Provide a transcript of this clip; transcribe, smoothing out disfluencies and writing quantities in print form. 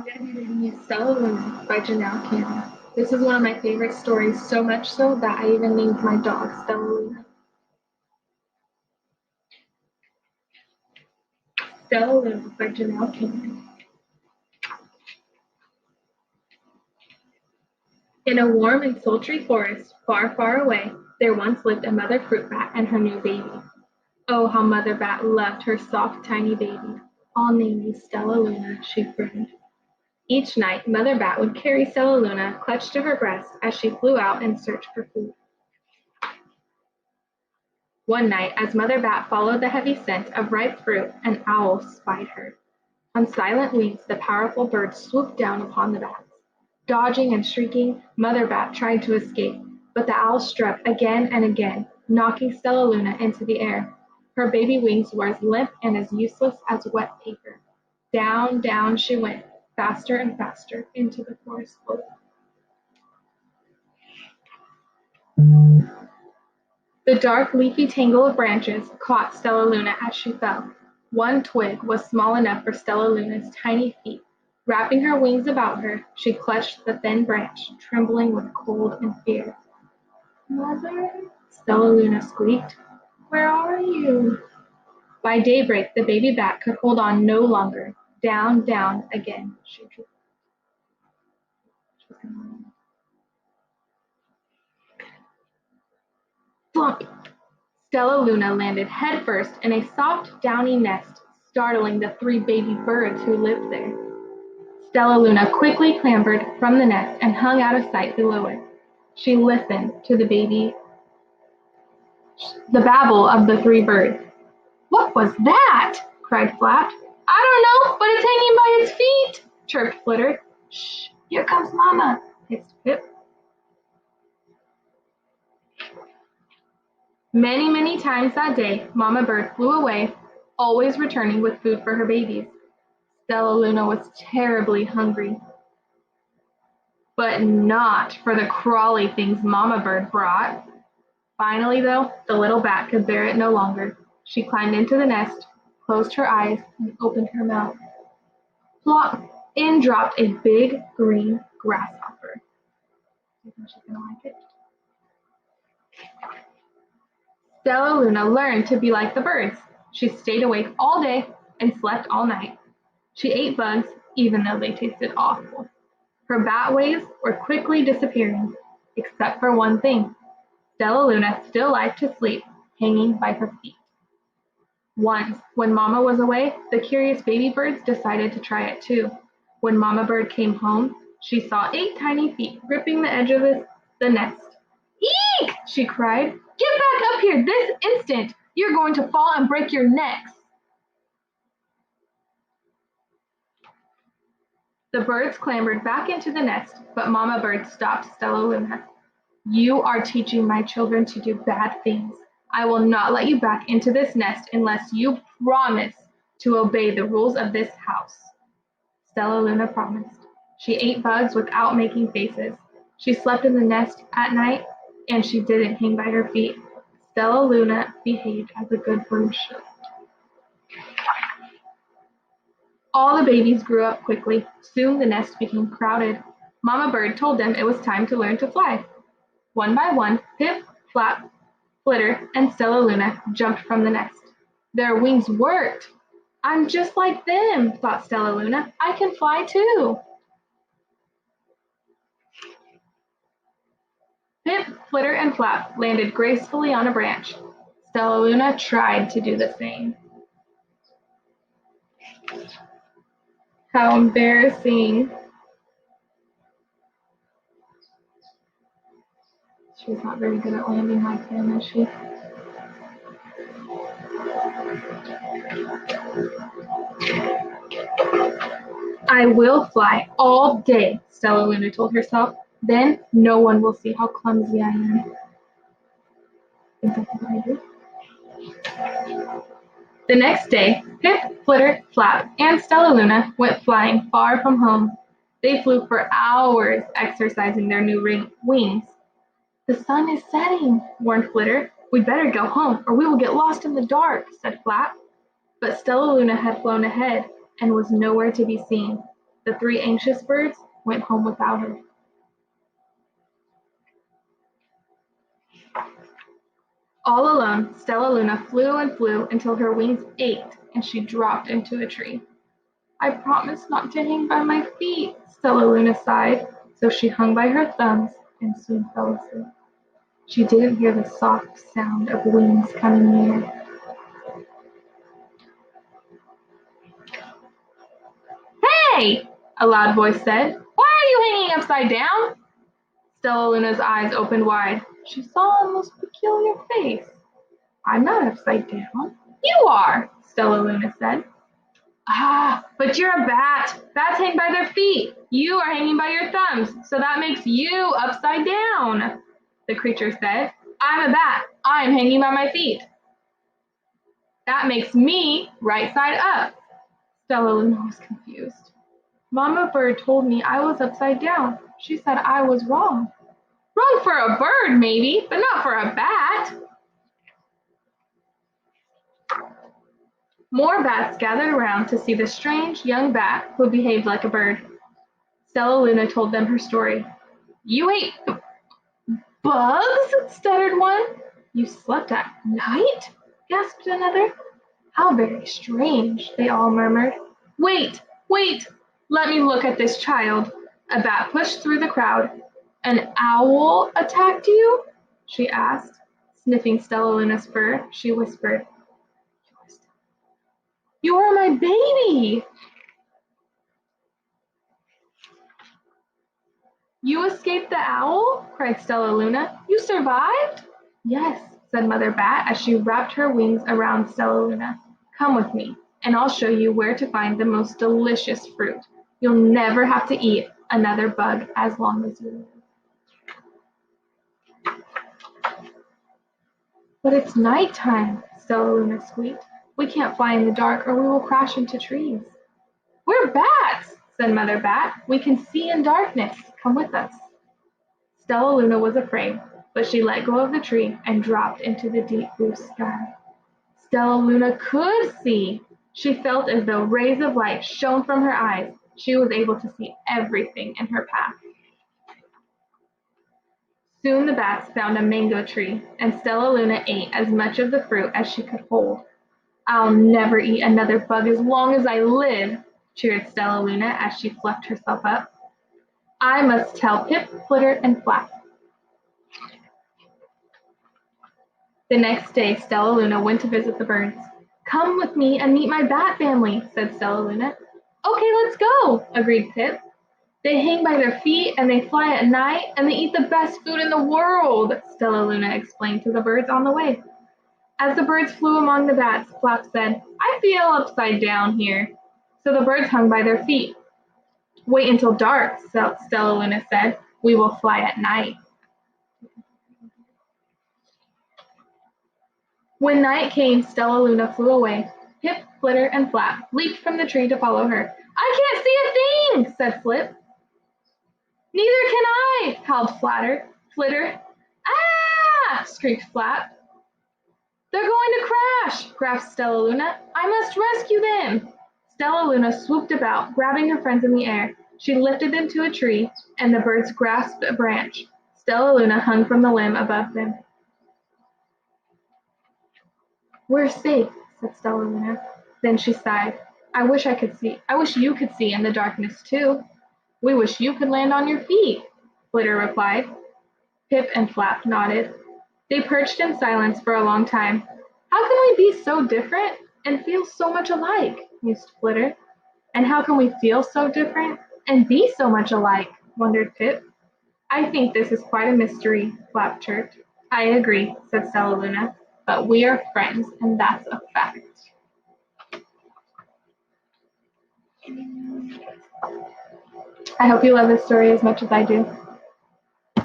I'm going to be reading you Stellaluna by Janelle Campbell. This is one of my favorite stories, so much so that I even named my dog Stellaluna. Stellaluna by Janelle Campbell. In a warm and sultry forest, far, far away, there once lived a mother fruit bat and her new baby. Oh, how Mother Bat loved her soft, tiny baby. I'll name you Stellaluna, she crooned. Each night, Mother Bat would carry Stellaluna clutched to her breast as she flew out in search for food. One night, as Mother Bat followed the heavy scent of ripe fruit, an owl spied her. On silent wings, the powerful bird swooped down upon the bats. Dodging and shrieking, Mother Bat tried to escape, but the owl struck again and again, knocking Stellaluna into the air. Her baby wings were as limp and as useless as wet paper. Down, down she went, faster and faster, into the forest below. The dark, leafy tangle of branches caught Stellaluna as she fell. One twig was small enough for Stellaluna's tiny feet. Wrapping her wings about her, she clutched the thin branch, trembling with cold and fear. "Mother," Stellaluna squeaked, "where are you?" By daybreak, the baby bat could hold on no longer. Down, down again she dropped. Flump! Stellaluna landed headfirst in a soft, downy nest, startling the three baby birds who lived there. Stellaluna quickly clambered from the nest and hung out of sight below it. She listened to the babble of the three birds. "What was that?" cried Flap. "I don't know, but it's hanging by its feet," chirped Flitter. "Shh, here comes Mama," hissed Pip. Many, many times that day, Mama Bird flew away, always returning with food for her babies. Stellaluna was terribly hungry, but not for the crawly things Mama Bird brought. Finally, though, the little bat could bear it no longer. She climbed into the nest, closed her eyes, and opened her mouth. Plop! In dropped a big green grasshopper. Do you think she's gonna like it? Stellaluna learned to be like the birds. She stayed awake all day and slept all night. She ate bugs, even though they tasted awful. Her bat ways were quickly disappearing, except for one thing. Stellaluna still liked to sleep, hanging by her feet. Once, when Mama was away, the curious baby birds decided to try it too. When Mama Bird came home, she saw 8 tiny feet gripping the edge of the nest. "Eek!" she cried. "Get back up here this instant! You're going to fall and break your necks!" The birds clambered back into the nest, but Mama Bird stopped Stellaluna. "You are teaching my children to do bad things. I will not let you back into this nest unless you promise to obey the rules of this house." Stellaluna promised. She ate bugs without making faces. She slept in the nest at night, and she didn't hang by her feet. Stellaluna behaved as a good bird should. All the babies grew up quickly. Soon the nest became crowded. Mama Bird told them it was time to learn to fly. One by one, Pip, Flap, Flitter, and Stellaluna jumped from the nest. Their wings worked. "I'm just like them," thought Stellaluna. "I can fly too." Pip, Flitter, and Flap landed gracefully on a branch. Stellaluna tried to do the same. How embarrassing. She's not very good at landing like him, is she? "I will fly all day," Stellaluna told herself. "Then no one will see how clumsy I am." Think that's a good idea. The next day, Pip, Flitter, Flap, and Stellaluna went flying far from home. They flew for hours, exercising their new wings. "The sun is setting," warned Flitter. "We'd better go home, or we will get lost in the dark," said Flap. But Stellaluna had flown ahead and was nowhere to be seen. The three anxious birds went home without her. All alone, Stellaluna flew and flew until her wings ached and she dropped into a tree. I promised not to hang by my feet, Stellaluna sighed, so she hung by her thumbs and soon fell asleep. She didn't hear the soft sound of wings coming near. Hey! A loud voice said. Why are you hanging upside down? Stellaluna's eyes opened wide. She saw a most peculiar face. I'm not upside down. You are, Stellaluna said. Ah, but you're a bat. Bats hang by their feet. You are hanging by your thumbs, so that makes you upside down, the creature said. I'm a bat. I'm hanging by my feet. That makes me right side up. Stellaluna was confused. Mama Bird told me I was upside down. She said I was wrong. Wrong for a bird, maybe, but not for a bat. More bats gathered around to see the strange young bat who behaved like a bird. Stellaluna told them her story. You ate bugs? Stuttered one. You slept at night? Gasped another. How very strange, they all murmured. Wait, wait, let me look at this child. A bat pushed through the crowd. An owl attacked you? She asked. Sniffing Stellaluna's fur, she whispered. You are my baby! You escaped the owl? Cried Stellaluna. You survived? Yes, said Mother Bat as she wrapped her wings around Stellaluna. Come with me, and I'll show you where to find the most delicious fruit. You'll never have to eat another bug as long as you live. But it's nighttime, Stellaluna squeaked. We can't fly in the dark or we will crash into trees. We're bats, said Mother Bat. We can see in darkness. Come with us. Stellaluna was afraid, but she let go of the tree and dropped into the deep blue sky. Stellaluna could see. She felt as though rays of light shone from her eyes. She was able to see everything in her path. Soon the bats found a mango tree, and Stellaluna ate as much of the fruit as she could hold. I'll never eat another bug as long as I live, cheered Stellaluna as she fluffed herself up. I must tell Pip, Flitter, and Flap. The next day, Stellaluna went to visit the birds. Come with me and meet my bat family, said Stellaluna. Okay, let's go, agreed Pip. They hang by their feet and they fly at night and they eat the best food in the world, Stellaluna explained to the birds on the way. As the birds flew among the bats, Flap said, I feel upside down here. So the birds hung by their feet. Wait until dark, Stellaluna said. We will fly at night. When night came, Stellaluna flew away. Pip, Flitter, and Flap leaped from the tree to follow her. I can't see a thing, said Flip. Neither can I, howled Flitter. Ah! Screeched Flap. They're going to crash, gasped Stellaluna. I must rescue them. Stellaluna swooped about, grabbing her friends in the air. She lifted them to a tree, and the birds grasped a branch. Stellaluna hung from the limb above them. We're safe, said Stellaluna. Then she sighed. I wish you could see in the darkness too. We wish you could land on your feet, Flitter replied. Pip and Flap nodded. They perched in silence for a long time. How can we be so different and feel so much alike, mused Flitter. And how can we feel so different and be so much alike, wondered Pip. I think this is quite a mystery, Flap chirped. I agree, said Stellaluna, but we are friends, and that's a fact. I hope you love this story as much as I do.